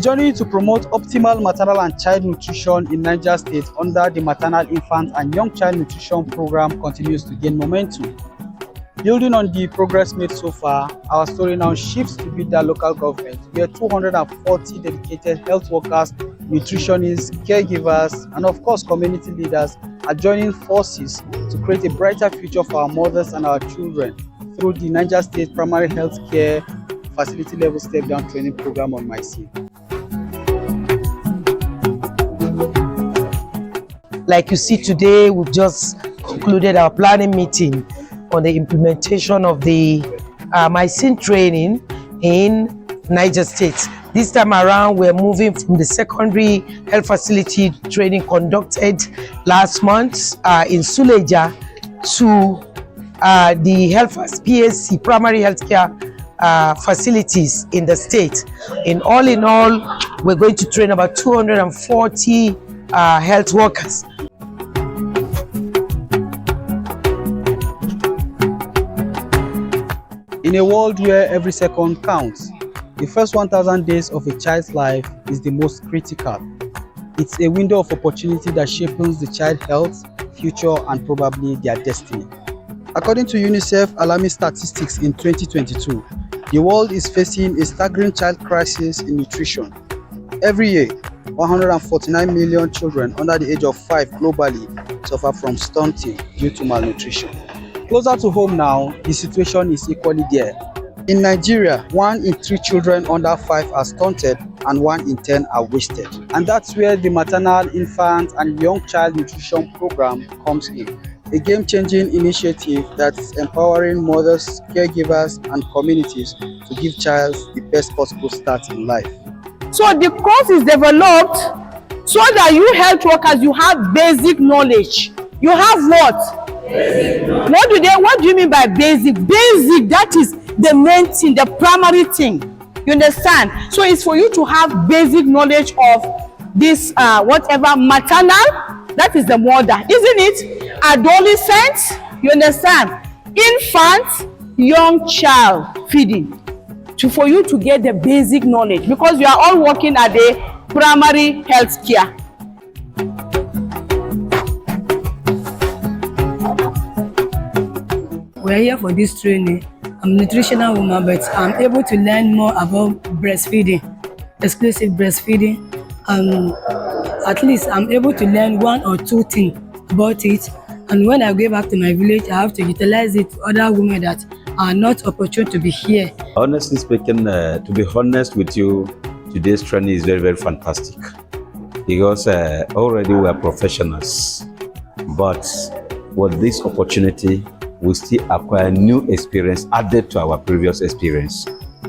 journey to promote optimal maternal and child nutrition in Niger State under the Maternal, Infant and Young Child Nutrition Program continues to gain momentum. Building on the progress made so far, our story now shifts to Bida local government, where 240 dedicated health workers, nutritionists, caregivers, and of course community leaders are joining forces to create a brighter future for our mothers and our children through the Niger State Primary Health Care Facility Level Step Down Training Program on MIYCN. Like you see today, we've just concluded our planning meeting on the implementation of the MIYCN training in Niger State. This time around, we're moving from the secondary health facility training conducted last month in Suleja to the health PSC, primary healthcare facilities in the state. In all, we're going to train about 240 health workers. In a world where every second counts, the first 1,000 days of a child's life is the most critical. It's a window of opportunity that shapes the child's health, future, and probably their destiny. According to UNICEF alarming statistics in 2022, the world is facing a staggering child crisis in nutrition. Every year, 149 million children under the age of 5 globally suffer from stunting due to malnutrition. Closer to home now, the situation is equally there. In Nigeria, 1 in 3 children under 5 are stunted and 1 in 10 are wasted. And that's where the Maternal, Infant and Young Child Nutrition Program comes in. A game-changing initiative that's empowering mothers, caregivers and communities to give child the best possible start in life. So the course is developed so that you health workers, you have basic knowledge. You have what? What do you mean by basic? Basic, that is the main thing, the primary thing. You understand? So it's for you to have basic knowledge of this whatever maternal, that is the mother, isn't it? Adolescent, you understand? Infant, young child feeding. For you to get the basic knowledge, because you are all working at the primary health care. We're here for this training. I'm a nutritional woman, but I'm able to learn more about breastfeeding, exclusive breastfeeding. At least I'm able to learn 1 or 2 things about it. And when I go back to my village, I have to utilize it to other women that are not opportune to be here. Honestly speaking, to be honest with you, today's training is very, very fantastic. Because already we are professionals. But with this opportunity, we still acquire new experience added to our previous experience,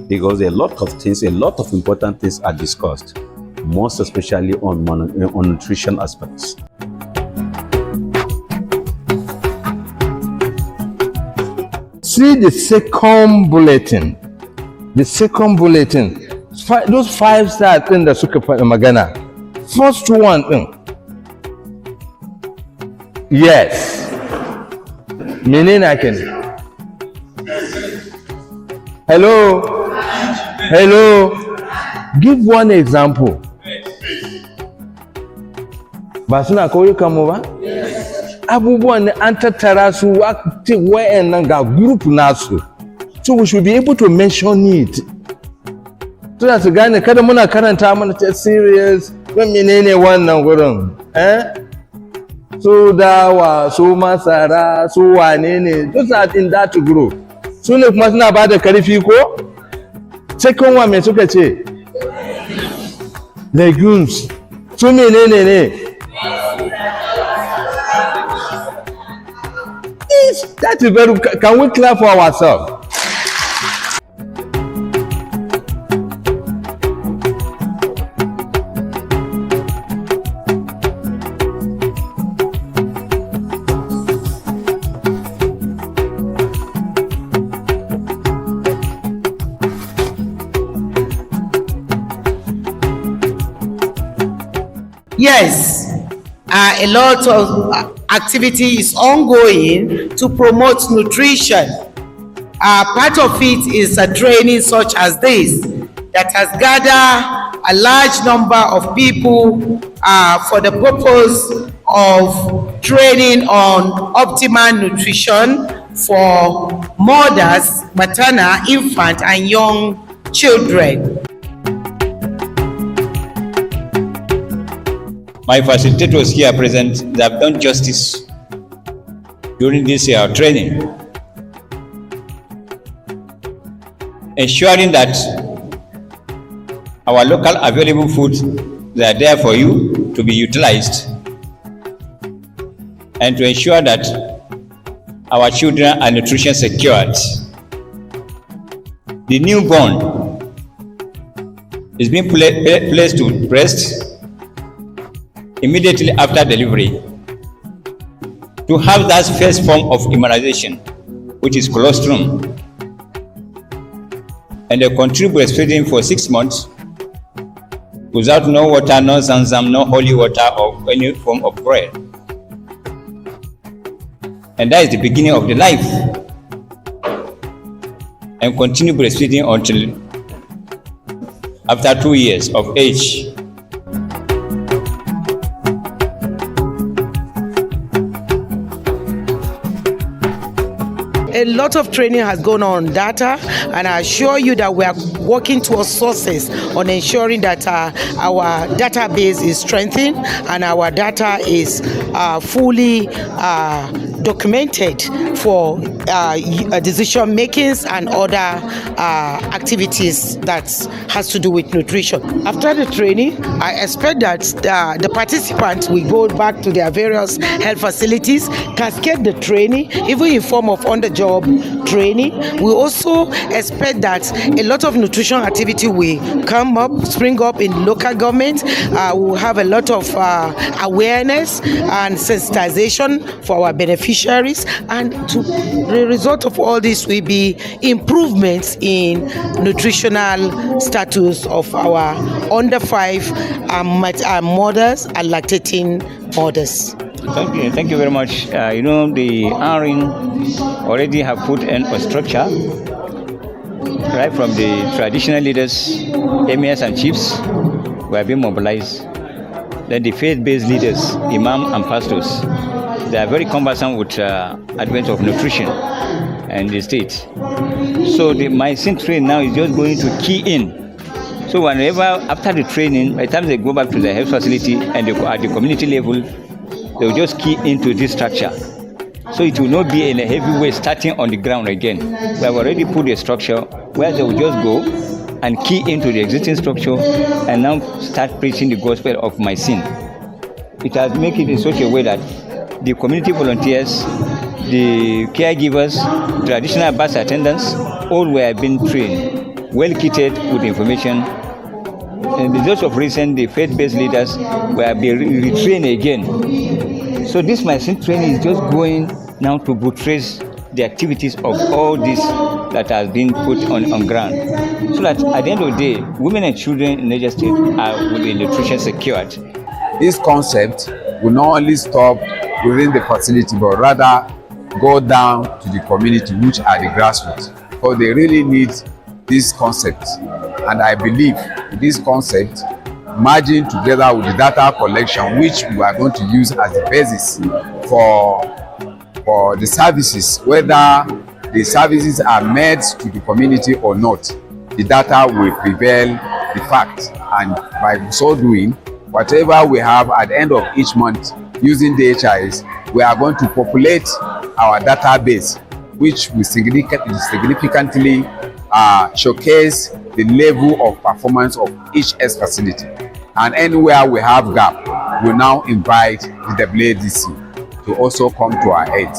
because a lot of things, a lot of important things are discussed, most especially on nutrition aspects. See the second bulletin. The second bulletin. Those 5 stars in the suka magana. First one. Yes. Menene ake? Hello? Hello? Give one example. Ba suna kauyukan mu ba? Abubuwan an tattara su wayannan ga group nasu. So we should be able to mention it. So that su gane kada muna karanta mana ta serious don menene wannan gurin. Su dawa, su masara, su wane ne, those are in that group. Su ne kuma suna ba da karfi ko? Second one me suka ce? Legumes. Su menene ne? That is very, can we clap for ourselves? Yes, a lot of activity is ongoing to promote nutrition. Part of it is a training such as this that has gathered a large number of people for the purpose of training on optimal nutrition for mothers, maternal, infant, and young children. My facilitators here present, they have done justice during this training, ensuring that our local available foods, they are there for you to be utilized, and to ensure that our children are nutrition secured. The newborn is being placed to breast immediately after delivery to have that first form of immunization, which is colostrum, and they continue breastfeeding for 6 months without no water, no zamzam, no holy water, or any form of bread. And that is the beginning of the life, and continue breastfeeding until after 2 years of age. A lot of training has gone on data, and I assure you that we are working towards sources on ensuring that our database is strengthened and our data is fully documented for decision makings and other activities that has to do with nutrition. After the training, I expect that the participants will go back to their various health facilities, cascade the training, even in form of on-the-job training. We also expect that a lot of nutrition activity will spring up in local government. We'll have a lot of awareness and sensitization for our beneficiaries, and the result of all this will be improvements in nutritional status of our under 5 mothers and lactating mothers. Thank you very much. The ARIN already have put in a structure, right from the traditional leaders, emirs and chiefs, who have been mobilized. Then the faith-based leaders, imam and pastors, they are very conversant with advent of nutrition and the state. So the MIYCN training now is just going to key in. So whenever after the training, by the time they go back to the health facility and they go at the community level, they will just key into this structure. So it will not be in a heavy way starting on the ground again. We have already put a structure where they will just go and key into the existing structure and now start preaching the gospel of MIYCN. It has made it in such a way that the community volunteers, the caregivers, traditional bus attendants, all were being trained, well kitted with information. And those of recent, the faith-based leaders were being retrained again. So this MIYCN training is just going now to buttress the activities of all this that has been put on ground. So that at the end of the day, women and children in Niger State will be nutrition secured. This concept will not only stop within the facility, but rather go down to the community, which are the grassroots, because they really need this concept. And I believe this concept, merging together with the data collection, which we are going to use as the basis for the services, whether the services are made to the community or not, the data will prevail the fact. And by so doing, whatever we have at the end of each month using the HIS, we are going to populate our database, which will significantly showcase the level of performance of each S facility. And anywhere we have gap, we now invite the WADC to also come to our aid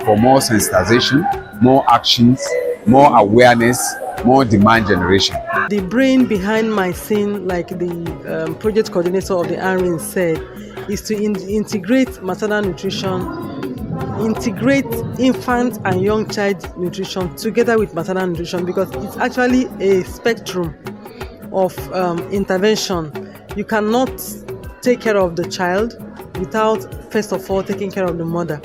for more sensitization, more actions, more awareness, more demand generation. The brain behind MIYCN, like the project coordinator of the ARIN said, is to integrate maternal nutrition, integrate infant and young child nutrition together with maternal nutrition, because it's actually a spectrum of intervention. You cannot take care of the child without first of all taking care of the mother.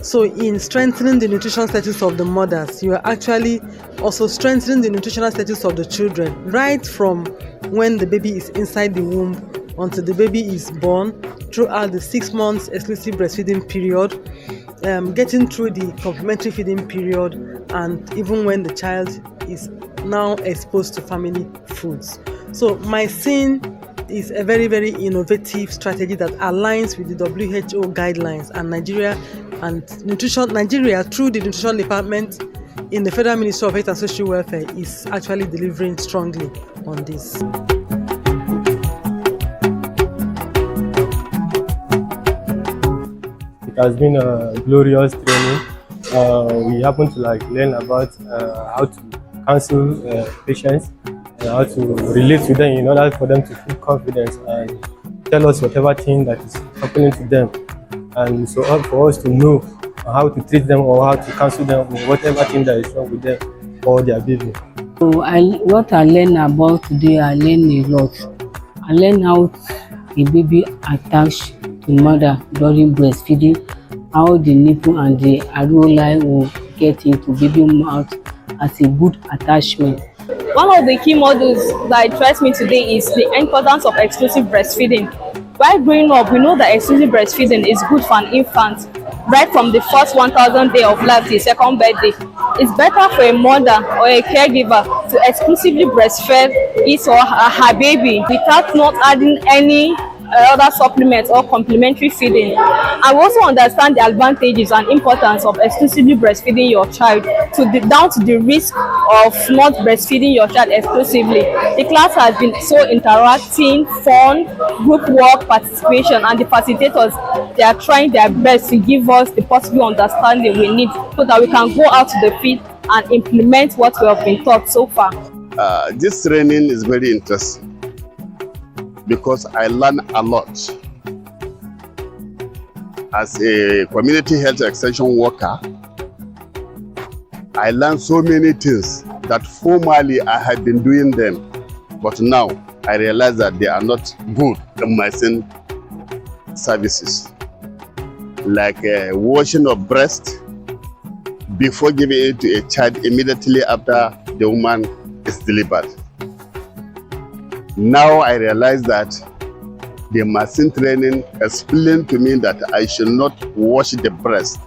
So in strengthening the nutritional status of the mothers, you are actually also strengthening the nutritional status of the children, right from when the baby is inside the womb until the baby is born, throughout the 6 months exclusive breastfeeding period, getting through the complementary feeding period, and even when the child is now exposed to family foods. So MIYCN is a very, very innovative strategy that aligns with the WHO guidelines, and Nigeria through the nutrition department in the Federal Ministry of Health and Social Welfare is actually delivering strongly on this. It has been a glorious training. We happen to learn about how to counsel patients and how to relate with them in order for them to feel confidence and tell us whatever thing that is happening to them. And so for us to know how to treat them or how to counsel them or whatever thing that is wrong with them or their baby. So what I learned about today, I learned a lot. I learned how the baby attached to mother during breastfeeding, how the nipple and the areola will get into baby mouth as a good attachment. One of the key modules that interests me today is the importance of exclusive breastfeeding. While growing up, we know that exclusive breastfeeding is good for an infant, right from the first 1,000 days of life to the second birthday. It's better for a mother or a caregiver to exclusively breastfeed his or her baby without not adding any other supplements or complementary feeding. I also understand the advantages and importance of exclusively breastfeeding your child down to the risk of not breastfeeding your child exclusively. The class has been so interacting, fun, group work, participation, and the facilitators, they are trying their best to give us the possible understanding we need so that we can go out to the field and implement what we have been taught so far. This training is very interesting because I learn a lot. As a community health extension worker, I learned so many things that formerly I had been doing them, but now I realize that they are not good in MIYCN services. Like washing of breast before giving it to a child immediately after the woman is delivered. Now I realize that the MIYCN training explained to me that I should not wash the breast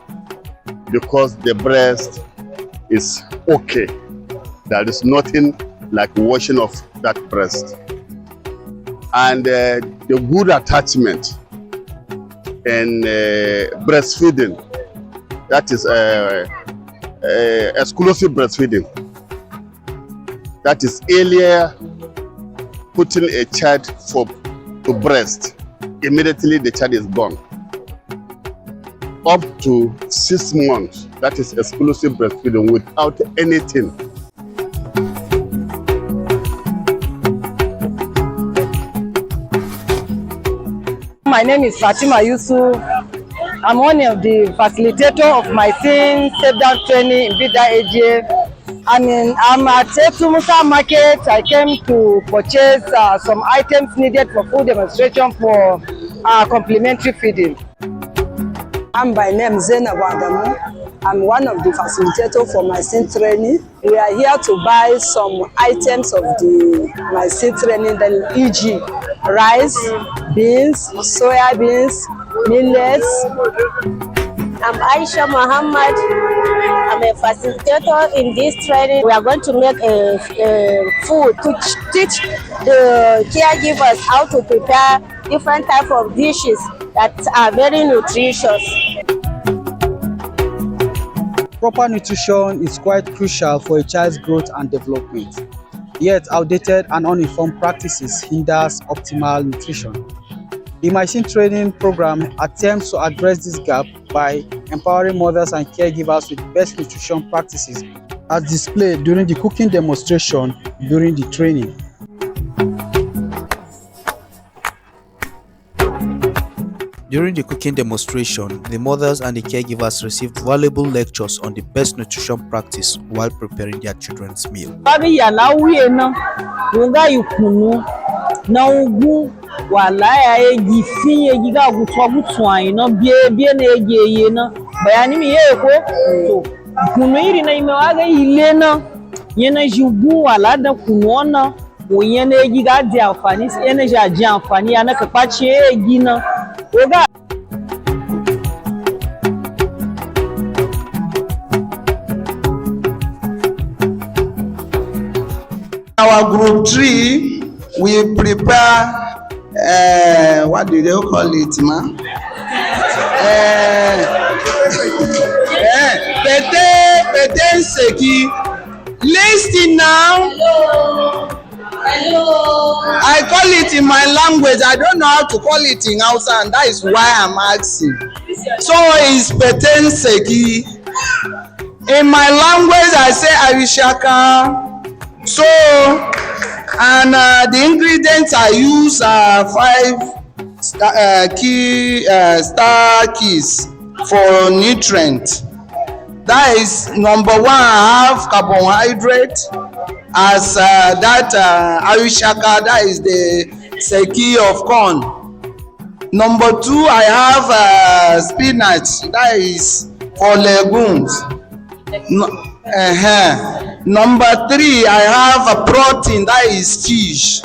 because the breast is okay. There is nothing like washing of that breast. And the good attachment in breastfeeding, that is exclusive breastfeeding. That is earlier putting a child to breast immediately the child is born. Up to 6 months, that is exclusive breastfeeding without anything. My name is Fatima Yusuf. I'm one of the facilitator of MIYCN step-down training in Bida AGF. I'm at Musa Market. I came to purchase some items needed for food demonstration for complementary feeding. I'm by name Zainab Adamu. I'm one of the facilitators for MIYCN training. We are here to buy some items of the MIYCN training, e.g. rice, beans, soya beans, millets. I'm Aisha Muhammad. I'm a facilitator in this training. We are going to make a food to teach the caregivers how to prepare different types of dishes that are very nutritious. Proper nutrition is quite crucial for a child's growth and development. Yet outdated and uninformed practices hinders optimal nutrition. The MIYCN training program attempts to address this gap by empowering mothers and caregivers with best nutrition practices as displayed during the cooking demonstration during the training. During the cooking demonstration, the mothers and the caregivers received valuable lectures on the best nutrition practice while preparing their children's meal. Walaya eji fi eji ga gutu ayin no bie na eji eye na bayani mi ye ko to kunu iri na ime waga ile na yena jigu wala da kunu ona bo yana gi ga di amfani yana ja ji amfani yana ka kwace gi na oga. Our group 3, we prepare, what do they call it, ma? Pete Seki. Listen now. Hello. I call it in my language. I don't know how to call it in Hausa, and that is why I'm asking. So it's Pete Seki. In my language, I say Arishaka. So, and the ingredients I use are 5 star keys for nutrient. That is number 1. I have carbohydrate as that Arishaka, that is the seki of corn. Number 2, I have spinach, that is for legumes. Number 3, I have a protein, that is fish.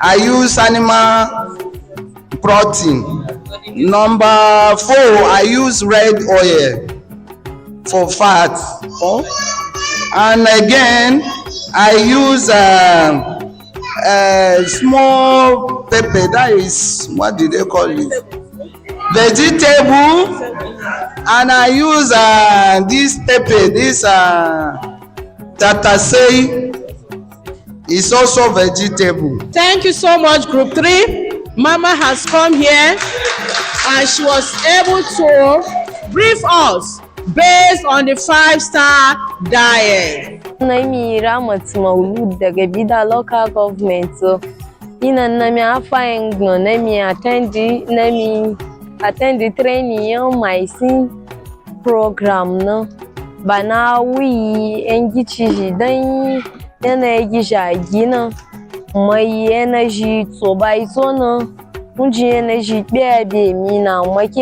I use animal protein. Number 4, I use red oil for fat. And again, I use small pepper, that is, what do they call it? Vegetable. And I use this pepper, this tatasei is also vegetable. Thank you so much, Group 3. Mama has come here and she was able to brief us based on the 5-star diet. Nami Ramat Maulud daga Bida local government. So ina nami afang no nami attend the training on MIYCN program no. Bana wi engichi dan yana gishagi na mai energy so bai so na unji energy bebe mi na make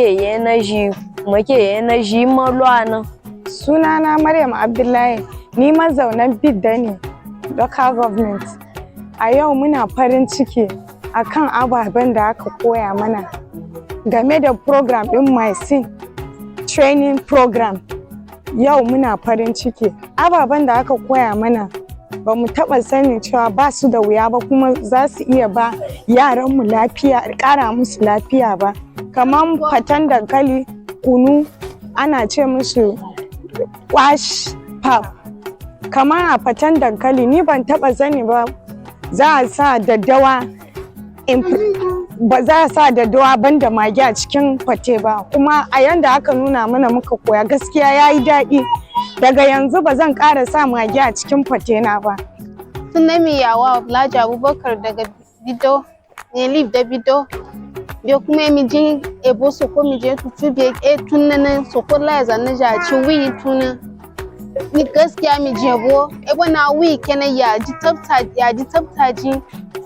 energy malwa na. Sunana Maryam Abdullahi, ni mazaunan Bida ne, local government. A yau muna farin ciki akan ababen da aka koya mana game da program din MIYCN training program. Yau muna farin ciki. Ababen da aka koya mana ba mu taɓa sanin cewa ba su da wuya ba kuma za su iya ba yaranmu lafiya, ƙara musu lafiya ba. Kamar fatan dankali, kunu, ana ce musu kwash pap. Kamar a fatan dankali ni ban taɓa sani ba za a sa daddawa ba za a sa daddawa banda magi a cikin fate ba, kuma a yanda aka nuna mana muka koya gaskiya yayi daɗi. Daga yanzu ba zan ƙara sa magi a cikin fate na ba. Sunami yawa Alhaji Abubakar daga Bido, ne live da Bido. Biyo kuma mi jin ebo soko mi je tutu biye tunana soko la zanna ja ci wi tuna. Ni gaskiya mi je ebo na wi kenan ya ji tabta ji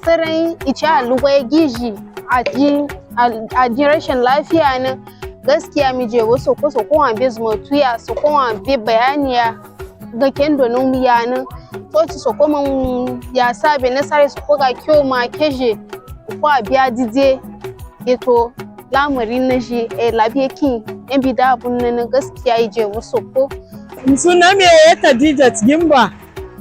sarai ice aluwa ya gishi a ji rashin lafiya nan. Gaskiya mi je soko wa bezmo tuya soko wa be bayaniya ga kendo nan miya nan. Toci soko man ya sabe na sare soko ga kyau ma keje ko abiya dide eto lamarin na shi labiya kin yan bida abun nan gaskiya ije soko. Suna me ya Khadijat Gimba.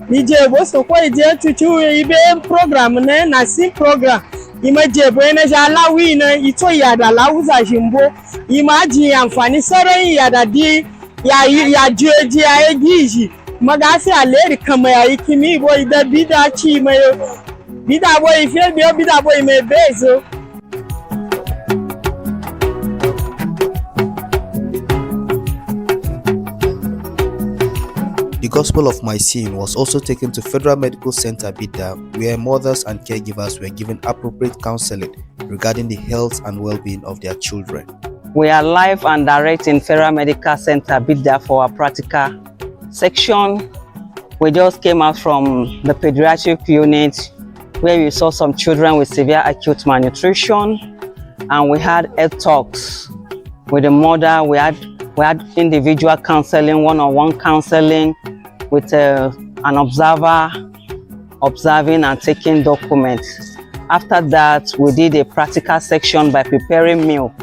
Ni je soko ije tutu ibe program na MIYCN program. Ima je na ja lawi na ito ya da lawuza jimbo. Ima ji amfani sarai ya da di ya jeji ya giji. Magasi aleri kama ya ikimi boy da bida chi mayo. Bida boy fe biyo bida boy me bezo. The Gospel of MIYCN was also taken to Federal Medical Center Bida, where mothers and caregivers were given appropriate counseling regarding the health and well-being of their children. We are live and direct in Federal Medical Center Bida for our practical section. We just came out from the pediatric unit where we saw some children with severe acute malnutrition, and we had health talks with the mother. We had individual counseling, one-on-one counseling with an observer observing and taking documents. After that, we did a practical section by preparing meal.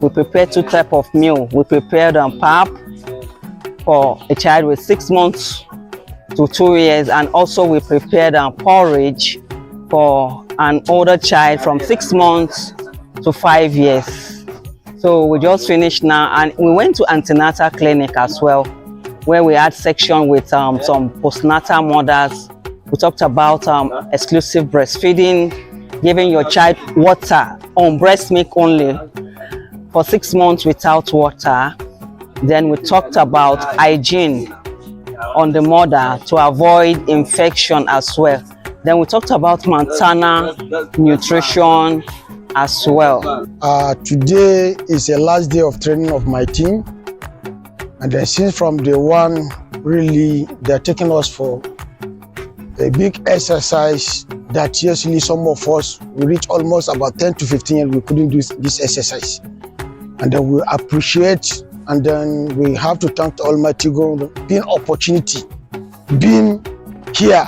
We prepared 2 types of meal. We prepared pap for a child with 6 months to 2 years, and also we prepared porridge for an older child from 6 months to 5 years. So we just finished now, and we went to antenatal clinic as well, where we had section with some postnatal mothers. We talked about exclusive breastfeeding, giving your child water on breast milk only for 6 months without water. Then we talked about hygiene on the mother to avoid infection as well. Then we talked about maternal nutrition as well. Today is the last day of training of my team, and then since from day one, really they're taking us for a big exercise that usually some of us, we reach almost about 10 to 15 years, we couldn't do this exercise. And then we appreciate, and then we have to thank the Almighty God, being opportunity, being here,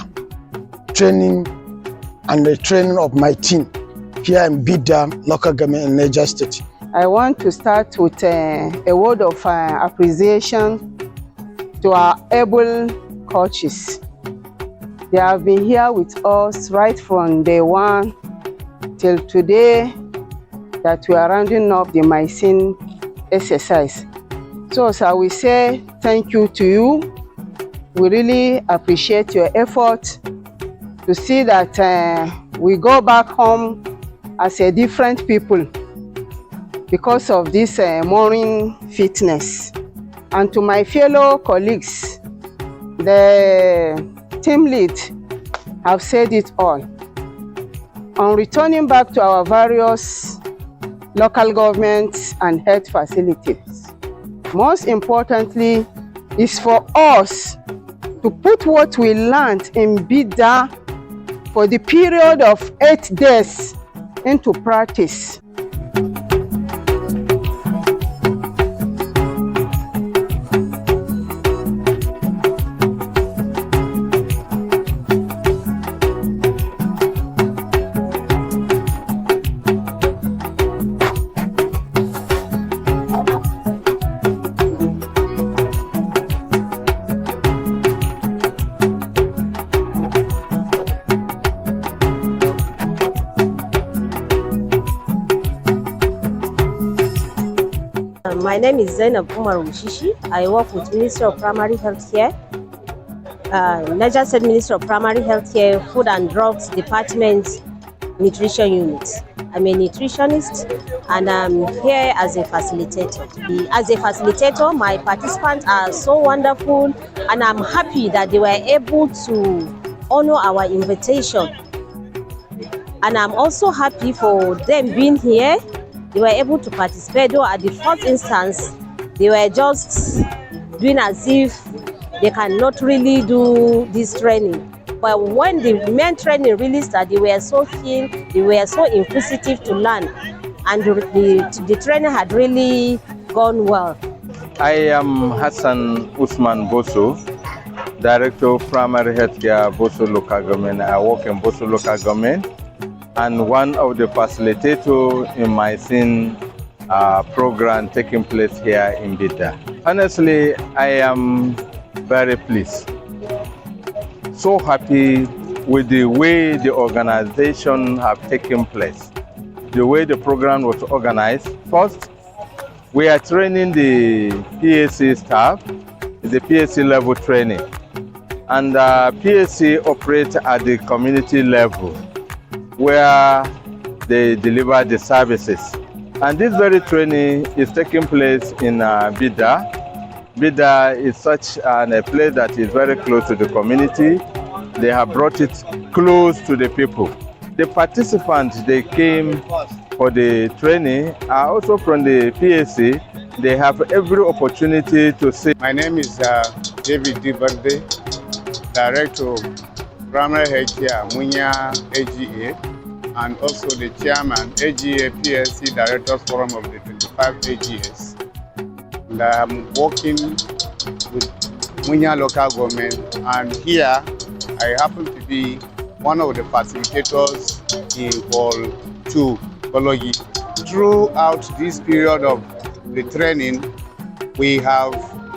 training, and the training of my team here in Bida, local government in Niger State. I want to start with a word of appreciation to our able coaches. They have been here with us right from day one till today that we are rounding up the MIYCN exercise. So I will say thank you to you. We really appreciate your effort to see that we go back home as a different people because of this morning fitness. And to my fellow colleagues, the team lead have said it all. On returning back to our various local governments and health facilities, most importantly is for us to put what we learned in Bida for the period of 8 days into practice. My name is Zainab Umar Ushishi. I work with Ministry of Primary Health Care, Niger State Ministry of Primary Health Care, Food and Drugs Department, Nutrition Unit. I'm a nutritionist and I'm here as a facilitator. As a facilitator, my participants are so wonderful and I'm happy that they were able to honor our invitation. And I'm also happy for them being here. They were able to participate, though at the first instance, they were just doing as if they cannot really do this training. But when the main training really started, they were so keen, they were so inquisitive to learn, and the training had really gone well. I am Hassan Usman Boso, Director of Primary Healthcare, Boso Local Government. I work in Boso Local Government and one of the facilitators in MIYCN program taking place here in Bida. Honestly, I am very pleased. So happy with the way the organization have taken place, the way the program was organized. First, we are training the PSC staff, the PSC level training, and PSC operates at the community level where they deliver the services. And this very training is taking place in Bida. Bida is such a place that is very close to the community. They have brought it close to the people. The participants, they came for the training are also from the PSC. They have every opportunity to see. My name is David Diberde, Director of Primary Healthcare, Munya AGA, and also the Chairman, AGA PSC Directors Forum of the 25 AGAs. And I am working with Munya local government, and here I happen to be one of the facilitators in Hall 2, Biology. Throughout this period of the training, we have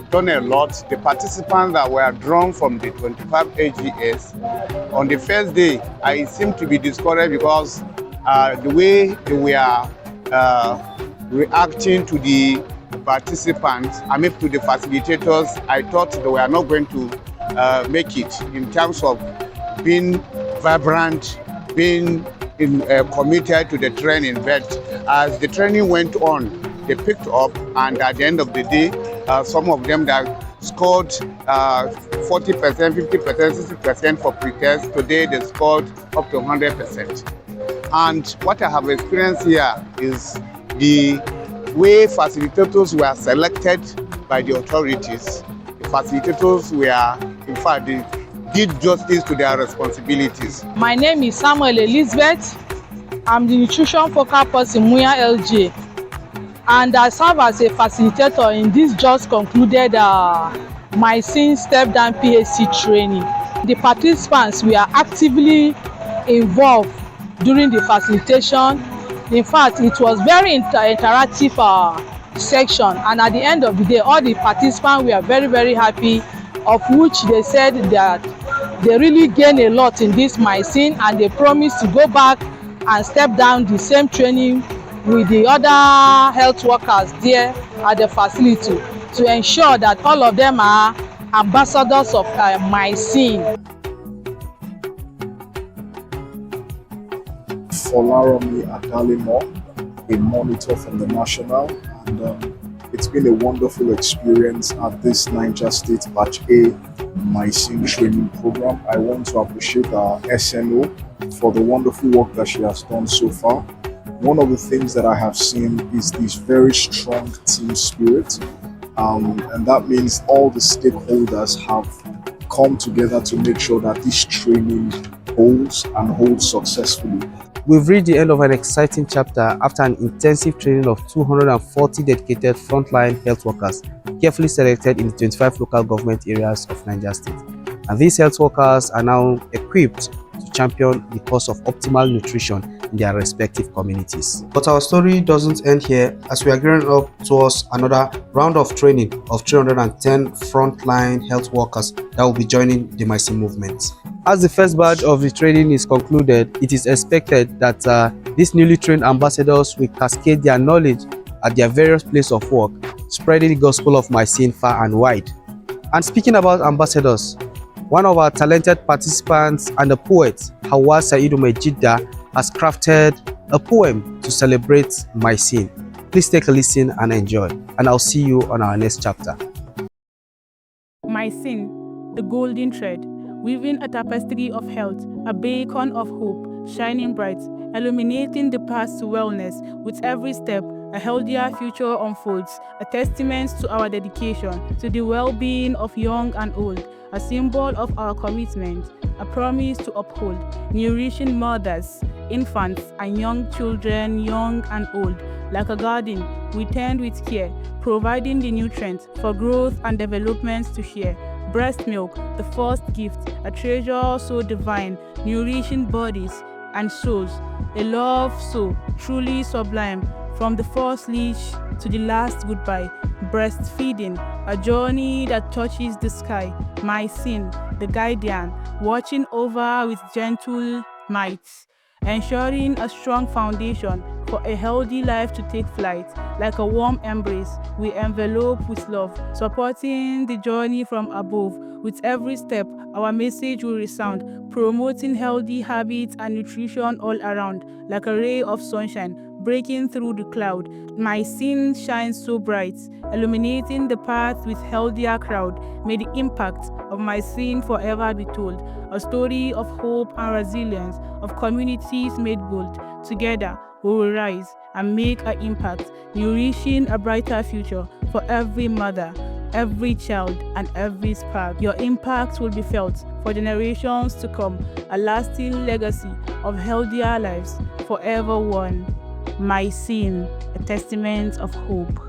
done a lot. The participants that were drawn from the 25 AGS, on the first day, I seemed to be discouraged because the way they were reacting to the participants, to the facilitators, I thought they were not going to make it in terms of being vibrant, being committed to the training. But as the training went on, they picked up, and at the end of the day, some of them that scored 40%, 50%, 60% for pre-test, today they scored up to 100%. And what I have experienced here is the way facilitators were selected by the authorities. The facilitators were, in fact, they did justice to their responsibilities. My name is Samuel Elizabeth. I'm the nutrition focal person in MIYCN LG, and I serve as a facilitator in this just concluded MIYCN Step Down PhD training. The participants were actively involved during the facilitation. In fact, it was very interactive section, and at the end of the day, all the participants were very, very happy, of which they said that they really gained a lot in this MIYCN, and they promised to go back and step down the same training with the other health workers there at the facility to ensure that all of them are ambassadors of MIYCN. Folaromi Adalimo, a monitor from the National, and it's been a wonderful experience at this Niger State Batch A MIYCN training program. I want to appreciate our SNO for the wonderful work that she has done so far. One of the things that I have seen is this very strong team spirit, and that means all the stakeholders have come together to make sure that this training holds and holds successfully. We've reached the end of an exciting chapter after an intensive training of 240 dedicated frontline health workers, carefully selected in the 25 local government areas of Niger State. And these health workers are now equipped to champion the cause of optimal nutrition in their respective communities. But our story doesn't end here, as we are gearing up towards another round of training of 310 frontline health workers that will be joining the MIYCN movement. As the first batch of the training is concluded, it is expected that these newly trained ambassadors will cascade their knowledge at their various places of work, spreading the gospel of MIYCN far and wide. And speaking about ambassadors, one of our talented participants and a poet, Hawa Saidu Mejida, has crafted a poem to celebrate MIYCN. Please take a listen and enjoy, and I'll see you on our next chapter. MIYCN, the golden thread, weaving a tapestry of health, a beacon of hope, shining bright, illuminating the path to wellness. With every step, a healthier future unfolds, a testament to our dedication to the well-being of young and old, a symbol of our commitment, a promise to uphold, nourishing mothers, infants, and young children, young and old. Like a garden, we tend with care, providing the nutrients for growth and development to share. Breast milk, the first gift, a treasure so divine, nourishing bodies and souls, a love so truly sublime, from the first leash to the last goodbye. Breastfeeding, a journey that touches the sky. MIYCN, the guardian, watching over with gentle might, ensuring a strong foundation for a healthy life to take flight. Like a warm embrace, we envelope with love, supporting the journey from above. With every step, our message will resound, promoting healthy habits and nutrition all around. Like a ray of sunshine, breaking through the cloud, MIYCN shines so bright, illuminating the path with healthier crowd. May the impact of MIYCN forever be told, a story of hope and resilience, of communities made bold. Together, we will rise and make an impact, nourishing a brighter future for every mother, every child, and every spark. Your impact will be felt for generations to come, a lasting legacy of healthier lives, forever one. MIYCN, a testament of hope.